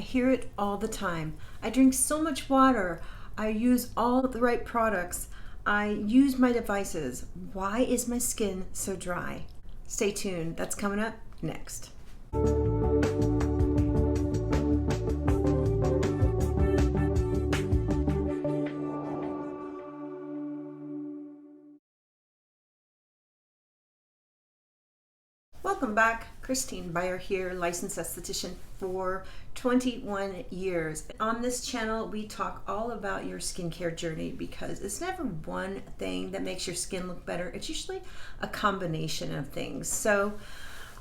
I hear it all the time. I drink so much water. I use all the right products. I use my devices. Why is my skin so dry? Stay tuned. That's coming up next. Welcome back. Christine Byer here, licensed esthetician for 21 years. On this channel, we talk all about your skincare journey because it's never one thing that makes your skin look better. It's usually a combination of things. So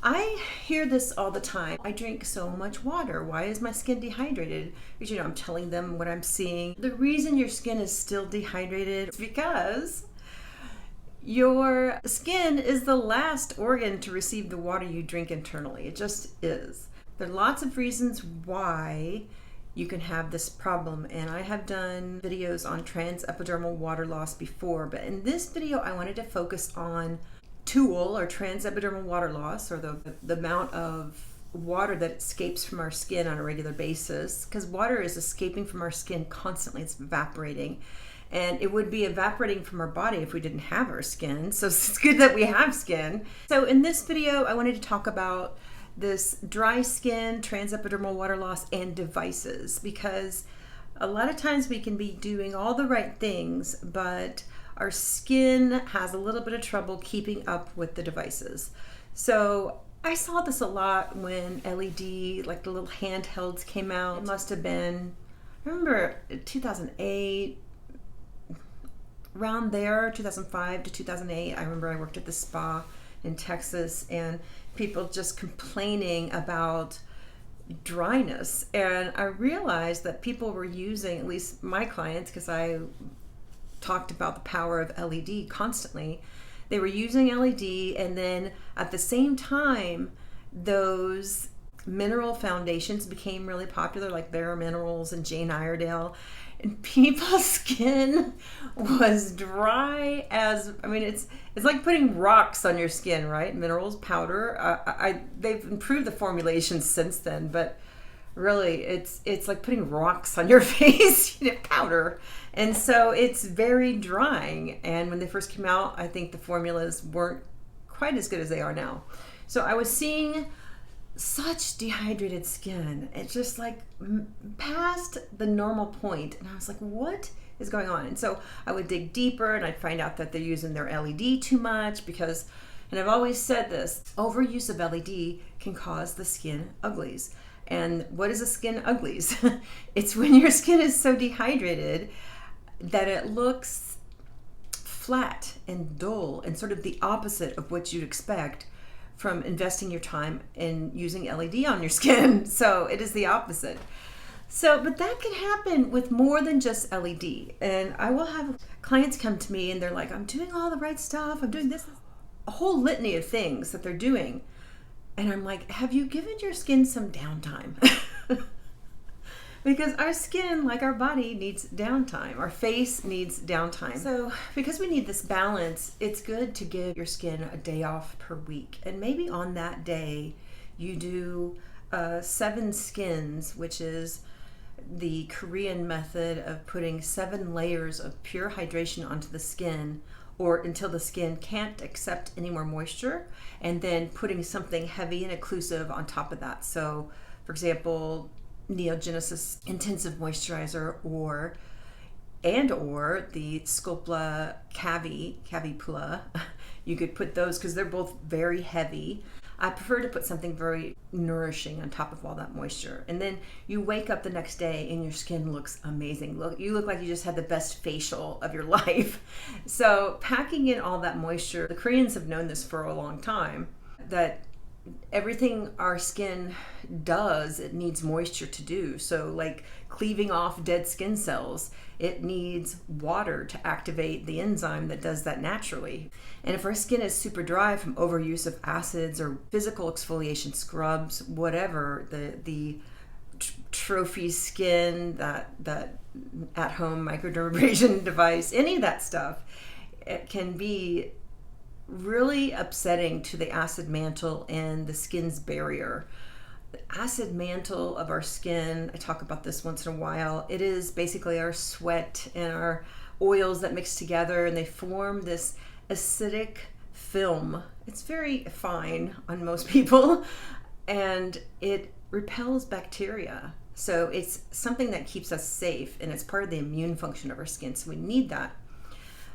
I hear this all the time. I drink so much water. Why is my skin dehydrated? Because, I'm telling them what I'm seeing. The reason your skin is still dehydrated is because your skin is the last organ to receive the water you drink internally. It just is. There are lots of reasons why you can have this problem, and I have done videos on transepidermal water loss before, but in this video I wanted to focus on TOOL, or transepidermal water loss, or the amount of water that escapes from our skin on a regular basis, because water is escaping from our skin constantly. It's evaporating. And it would be evaporating from our body if we didn't have our skin. So it's good that we have skin. So in this video, I wanted to talk about this dry skin, transepidermal water loss, and devices, because a lot of times we can be doing all the right things, but our skin has a little bit of trouble keeping up with the devices. So I saw this a lot when LED, like the little handhelds, came out. It must have been, I remember 2008, around there, 2005 to 2008. I remember I worked at the spa in Texas and people just complaining about dryness. And I realized that people were using, at least my clients, because I talked about the power of LED constantly, they were using LED, and then at the same time, those mineral foundations became really popular, like Bare Minerals and Jane Iredale. And people's skin was dry as, it's like putting rocks on your skin, right? Minerals, powder. They've improved the formulations since then, but really it's like putting rocks on your face, powder. And so it's very drying. And when they first came out, I think the formulas weren't quite as good as they are now. So I was seeing such dehydrated skin. It's just like past the normal point. And I was like, what is going on? And so I would dig deeper and I'd find out that they're using their LED too much because, and I've always said this, overuse of LED can cause the skin uglies. And what is a skin uglies? It's when your skin is so dehydrated that it looks flat and dull and sort of the opposite of what you'd expect from investing your time in using LED on your skin. So it is the opposite. So, but that can happen with more than just LED. And I will have clients come to me and they're like, I'm doing all the right stuff. I'm doing this, a whole litany of things that they're doing. And I'm like, have you given your skin some downtime? Because our skin, like our body, needs downtime. Our face needs downtime. So because we need this balance, it's good to give your skin a day off per week. And maybe on that day, you do 7 skins, which is the Korean method of putting 7 layers of pure hydration onto the skin, or until the skin can't accept any more moisture, and then putting something heavy and occlusive on top of that. So, for example, NeoGenesis Intensive Moisturizer, or the Sculpla CaviPLLA. You could put those because they're both very heavy. I prefer to put something very nourishing on top of all that moisture. And then you wake up the next day and your skin looks amazing. You look like you just had the best facial of your life. So packing in all that moisture, the Koreans have known this for a long time, that everything our skin does, it needs moisture to do. So like cleaving off dead skin cells, it needs water to activate the enzyme that does that naturally. And if our skin is super dry from overuse of acids or physical exfoliation scrubs, whatever, the trophy skin, that at-home microdermabrasion device, any of that stuff, it can be really upsetting to the acid mantle and the skin's barrier. acid mantle of our skin, I talk about this once in a while. It is basically our sweat and our oils that mix together, and they form this acidic film. It's very fine on most people, and it repels bacteria. So it's something that keeps us safe, and it's part of the immune function of our skin, so we need that.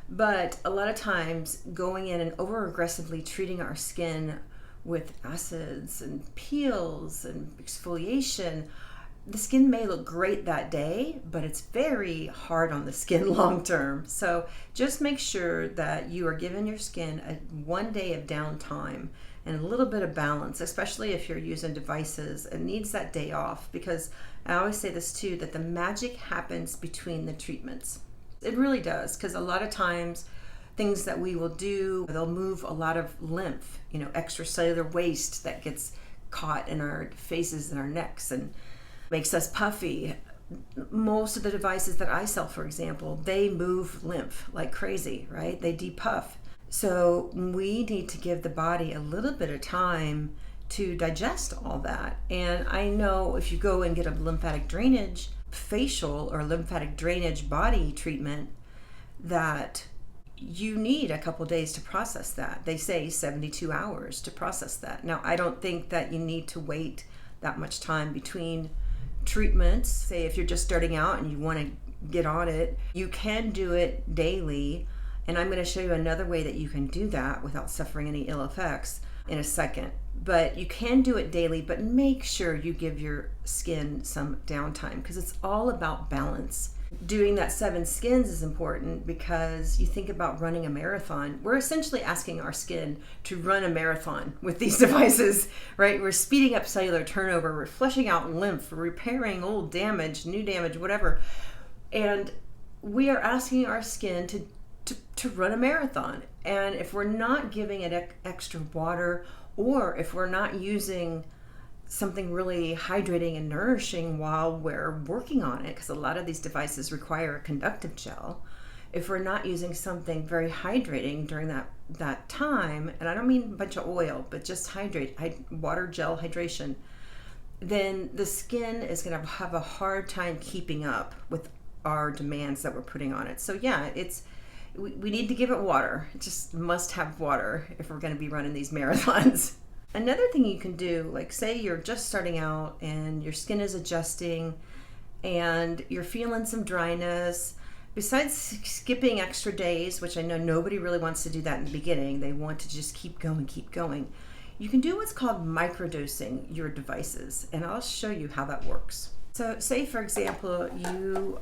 But a lot of times going in and over aggressively treating our skin with acids and peels and exfoliation, the skin may look great that day, but it's very hard on the skin long term. So just make sure that you are giving your skin one day of downtime and a little bit of balance, especially if you're using devices. It needs that day off, because I always say this too, that the magic happens between the treatments. It really does, because a lot of times things that we will do, they'll move a lot of lymph, extracellular waste that gets caught in our faces and our necks and makes us puffy. Most of the devices that I sell, for example, they move lymph like crazy, right? They depuff. So we need to give the body a little bit of time to digest all that. And I know if you go and get a lymphatic drainage facial or lymphatic drainage body treatment, that you need a couple days to process that. They say 72 hours to process that. Now, I don't think that you need to wait that much time between treatments. Say if you're just starting out and you want to get on it, you can do it daily. And I'm going to show you another way that you can do that without suffering any ill effects in a second. But you can do it daily, but make sure you give your skin some downtime, because it's all about balance. Doing that 7 skins is important, because you think about running a marathon. We're essentially asking our skin to run a marathon with these devices, right? We're speeding up cellular turnover, we're flushing out lymph, we're repairing old damage, new damage, whatever. And we are asking our skin to run a marathon. And if we're not giving it extra water, or if we're not using something really hydrating and nourishing while we're working on it, because a lot of these devices require a conductive gel, if we're not using something very hydrating during that time, and I don't mean a bunch of oil, but just water gel hydration, then the skin is going to have a hard time keeping up with our demands that we're putting on it. So yeah, we need to give it water. It just must have water if we're going to be running these marathons. Another thing you can do, like say you're just starting out and your skin is adjusting and you're feeling some dryness, besides skipping extra days, which I know nobody really wants to do that in the beginning, they want to just keep going. You can do what's called microdosing your devices, and I'll show you how that works. So say for example, you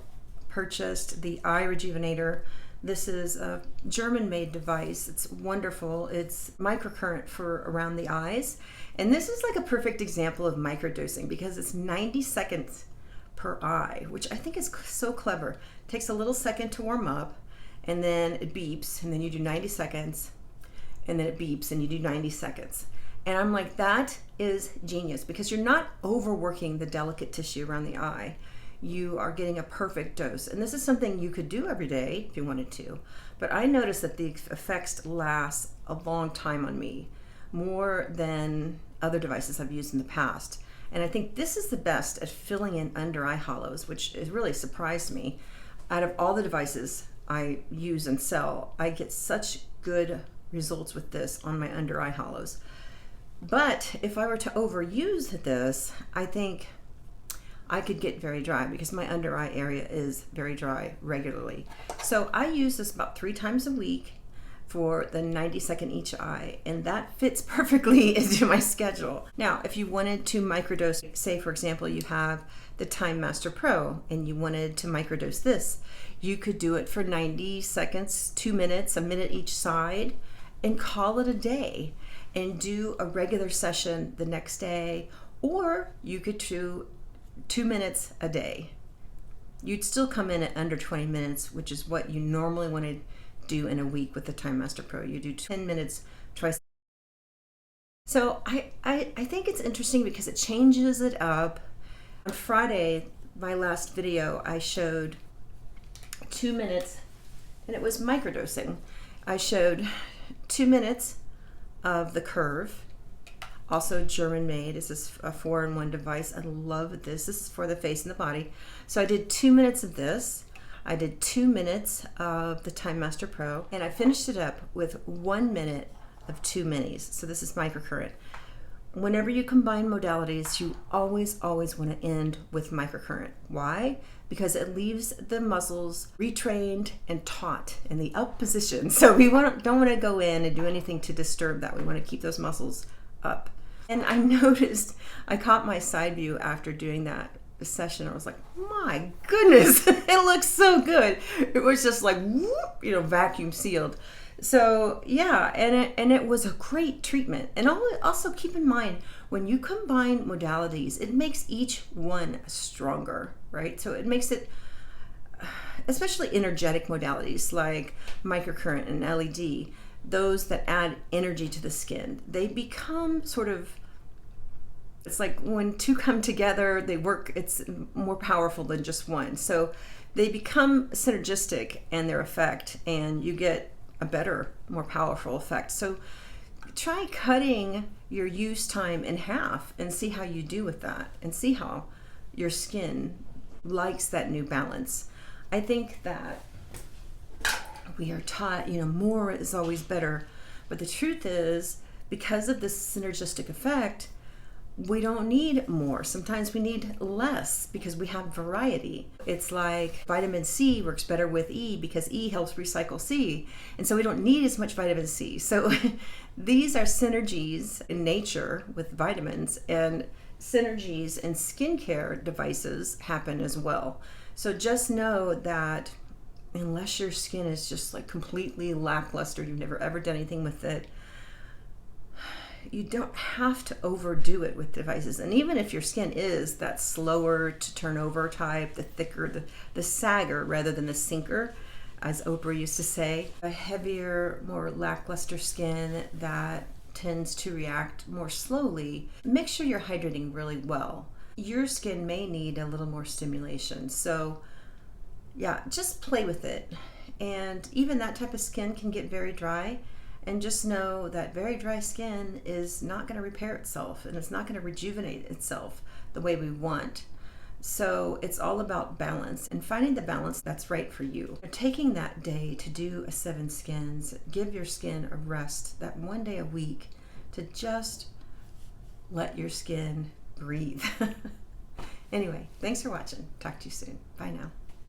purchased the eye rejuvenator. This is a German-made device. It's wonderful. It's microcurrent for around the eyes. And this is like a perfect example of microdosing, because it's 90 seconds per eye, which I think is so clever. It takes a little second to warm up, and then it beeps, and then you do 90 seconds, and then it beeps, and you do 90 seconds. And I'm like, that is genius, because you're not overworking the delicate tissue around the eye. You are getting a perfect dose. And this is something you could do every day if you wanted to. But I noticed that the effects last a long time on me, more than other devices I've used in the past. And I think this is the best at filling in under eye hollows, which has really surprised me. Out of all the devices I use and sell, I get such good results with this on my under eye hollows. But if I were to overuse this, I think I could get very dry, because my under eye area is very dry regularly. So I use this about 3 times a week for the 90 second each eye, and that fits perfectly into my schedule. Now, if you wanted to microdose, say for example, you have the Time Master Pro and you wanted to microdose this, you could do it for 90 seconds, 2 minutes, a minute each side, and call it a day and do a regular session the next day, or you could do 2 minutes a day. You'd still come in at under 20 minutes, which is what you normally want to do in a week with the Time Master Pro. You do 10 minutes twice. So I think it's interesting because it changes it up. On Friday, my last video, I showed 2 minutes, and it was microdosing. I showed 2 minutes of the curve. Also German made. This is a 4-in-1 device. I love this. This is for the face and the body. So I did 2 minutes of this. I did 2 minutes of the Time Master Pro, and I finished it up with 1 minute of 2 minis. So this is microcurrent. Whenever you combine modalities, you always want to end with microcurrent. Why? Because it leaves the muscles retrained and taut in the up position. So we don't want to go in and do anything to disturb that. We want to keep those muscles up. And I noticed, I caught my side view after doing that session. I was like, my goodness, it looks so good. It was just like, whoop, you know, vacuum sealed. So yeah, and it was a great treatment. And also keep in mind, when you combine modalities, it makes each one stronger, right? So it makes it, especially energetic modalities like microcurrent and LED, those that add energy to the skin, they become sort of, it's like when two come together, they work, it's more powerful than just one. So they become synergistic in their effect, and you get a better, more powerful effect. So try cutting your use time in half and see how you do with that, and see how your skin likes that new balance. I think that we are taught, you know, more is always better. But the truth is, because of this synergistic effect, we don't need more. Sometimes we need less because we have variety. It's like vitamin C works better with E because E helps recycle C. And so we don't need as much vitamin C. So these are synergies in nature with vitamins, and synergies in skincare devices happen as well. So just know that unless your skin is just like completely lackluster, you've never ever done anything with it, you don't have to overdo it with devices. And even if your skin is that slower to turn over type, the thicker, the sagger rather than the sinker, as Oprah used to say, a heavier, more lackluster skin that tends to react more slowly, make sure you're hydrating really well. Your skin may need a little more stimulation. So yeah, just play with it. And even that type of skin can get very dry. And just know that very dry skin is not going to repair itself, and it's not going to rejuvenate itself the way we want. So it's all about balance and finding the balance that's right for you. Taking that day to do a 7 skins, give your skin a rest, that 1 day a week, to just let your skin breathe. Anyway, thanks for watching. Talk to you soon. Bye now.